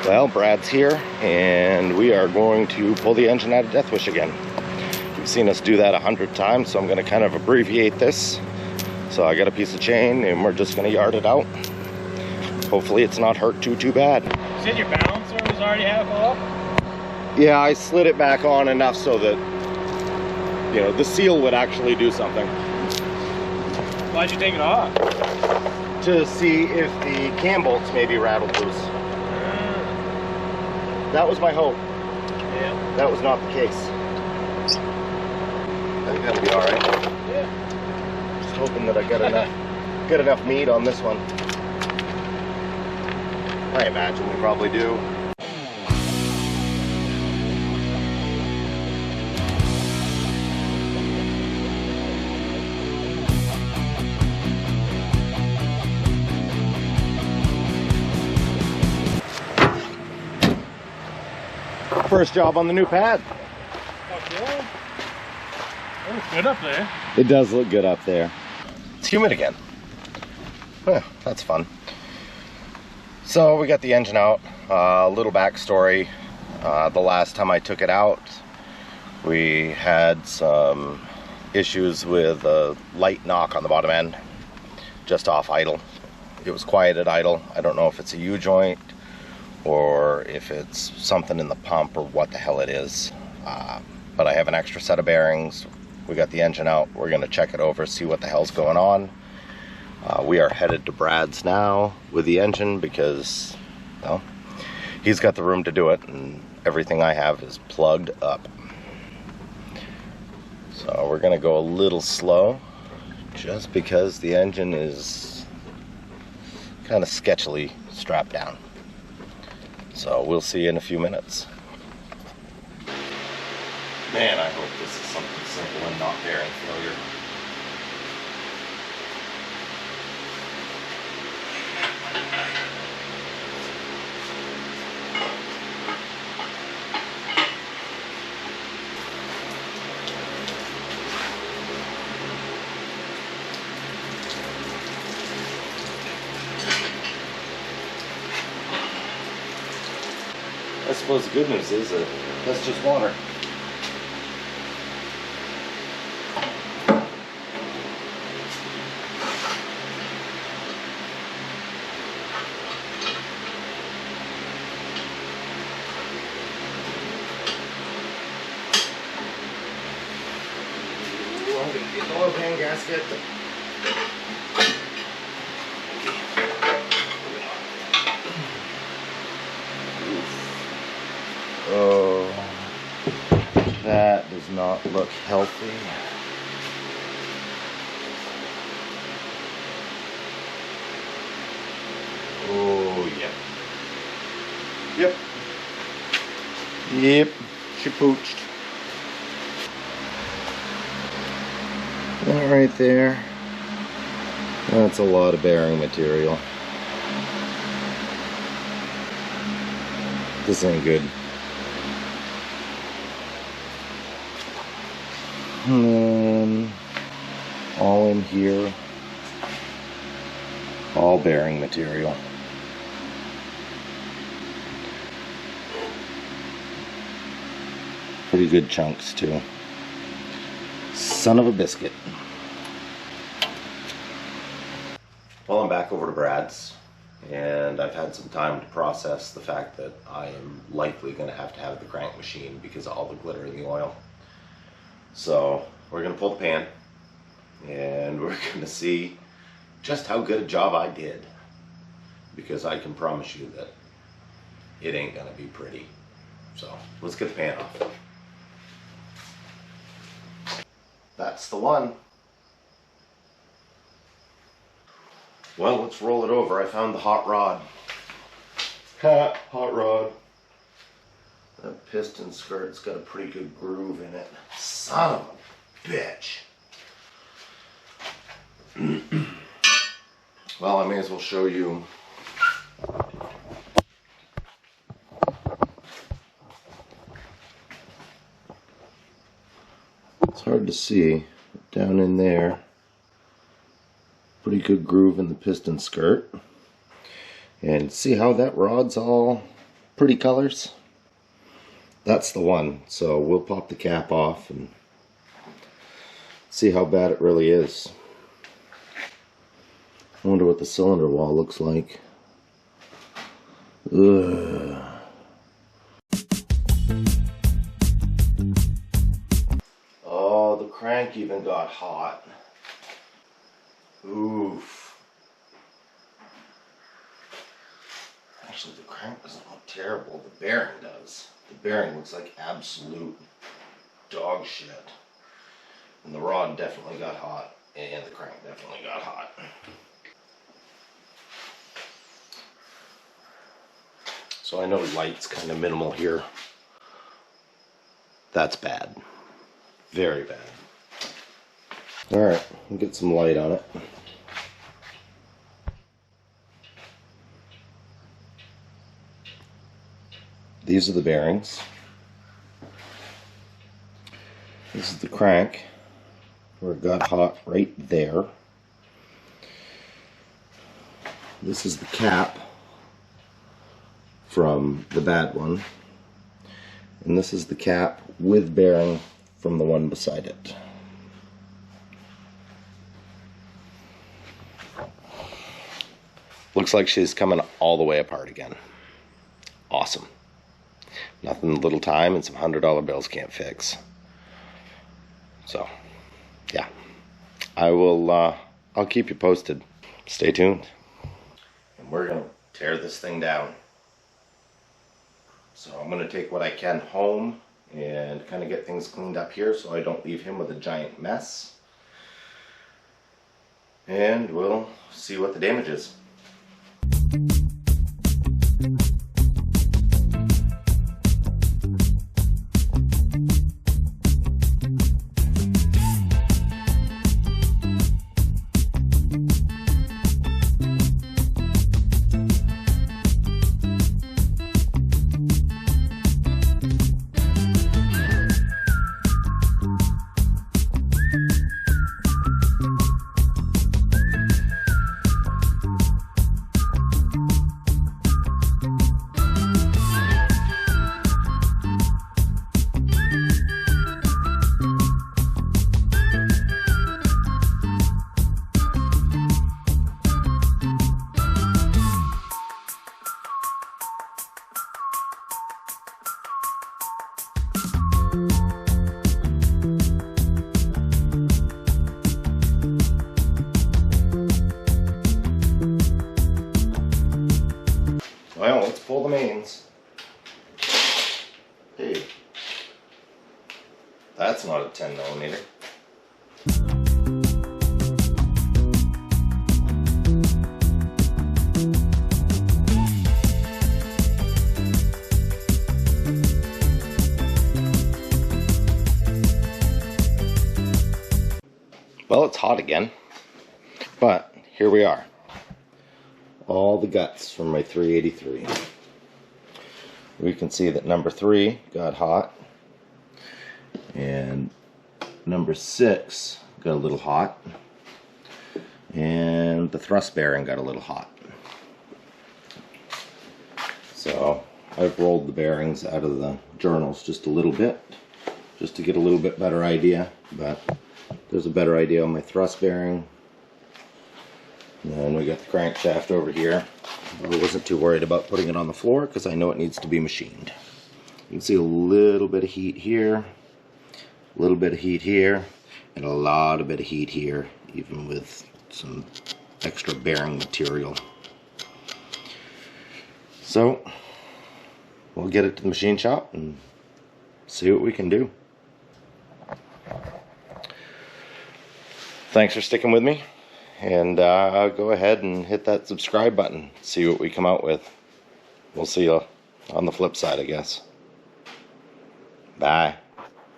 Well, Brad's here, and we are going to pull the engine out of Deathwish again. You've seen us do that 100 times, so I'm going to kind of abbreviate this. So I got a piece of chain, and we're just going to yard it out. Hopefully it's not hurt too bad. You said your balancer was already half off? Yeah, I slid it back on enough so that, you know, the seal would actually do something. Why'd you take it off? To see if the cam bolts maybe rattled loose. That was my hope. Yeah. That was not the case. I think that'll be all right. Yeah. Just hoping that I got enough meat on this one. I imagine we probably do. First job on the new pad. Fuck yeah. It looks good up there. It does look good up there. It's humid again. Yeah, that's fun. So we got the engine out. A little backstory. The last time I took it out, we had some issues with a light knock on the bottom end, just off idle. It was quiet at idle. I don't know if it's a U-joint or if it's something in the pump or what the hell it is. But I have an extra set of bearings. We got the engine out. We're gonna check it over, see what the hell's going on. We are headed to Brad's now with the engine because, well, he's got the room to do it and everything I have is plugged up. So we're gonna go a little slow just because the engine is kind of sketchily strapped down. So we'll see you in a few minutes. Man, I hope this is something simple and not bearing failure. I suppose the good news is that that's just water. Ooh, I'm gonna get the oil pan gasket. Oh, that does not look healthy. Oh, yep. Yep, she pooched. That right there, that's a lot of bearing material. This ain't good. And then all in here, all bearing material. Pretty good chunks too. Son of a biscuit. Well, I'm back over to Brad's, and I've had some time to process the fact that I am likely going to have the crank machine because of all the glitter in the oil. So we're going to pull the pan and we're going to see just how good a job I did, because I can promise you that it ain't going to be pretty. So let's get the pan off. That's the one. Well, let's roll it over. I found the hot rod. Hot rod. That piston skirt's got a pretty good groove in it. Son of a bitch. Well, I may as well show you. It's hard to see down in there. Pretty good groove in the piston skirt. And see how that rod's all pretty colors. That's the one. So we'll pop the cap off and see how bad it really is. I wonder what the cylinder wall looks like. Ugh. Oh, the crank even got hot. Oof. Actually, the crank doesn't look terrible. The bearing does. The bearing looks like absolute dog shit. And the rod definitely got hot. And the crank definitely got hot. So I know light's kind of minimal here. That's bad. Very bad. Alright, we'll get some light on it. These are the bearings. This is the crank, where it got hot right there. This is the cap from the bad one. And this is the cap with bearing from the one beside it. Looks like she's coming all the way apart again. Awesome. Nothing little time and some $100 bills can't fix. So, yeah. I'll keep you posted. Stay tuned. And we're gonna tear this thing down. So I'm gonna take what I can home and kind of get things cleaned up here so I don't leave him with a giant mess. And we'll see what the damage is. Well, let's pull the mains. Hey, that's not a 10mm. Well, it's hot again, but here we are. All the guts from my 383. We can see that number 3 got hot, and number 6 got a little hot, and the thrust bearing got a little hot. So I've rolled the bearings out of the journals just a little bit, just to get a little bit better idea, but there's a better idea on my thrust bearing. And then we got the crankshaft over here. I wasn't too worried about putting it on the floor because I know it needs to be machined. You can see a little bit of heat here, a little bit of heat here, and a lot of bit of heat here, even with some extra bearing material. So we'll get it to the machine shop and see what we can do. Thanks for sticking with me. And go ahead and hit that subscribe button, see what we come out with. We'll see you on the flip side, I guess. Bye.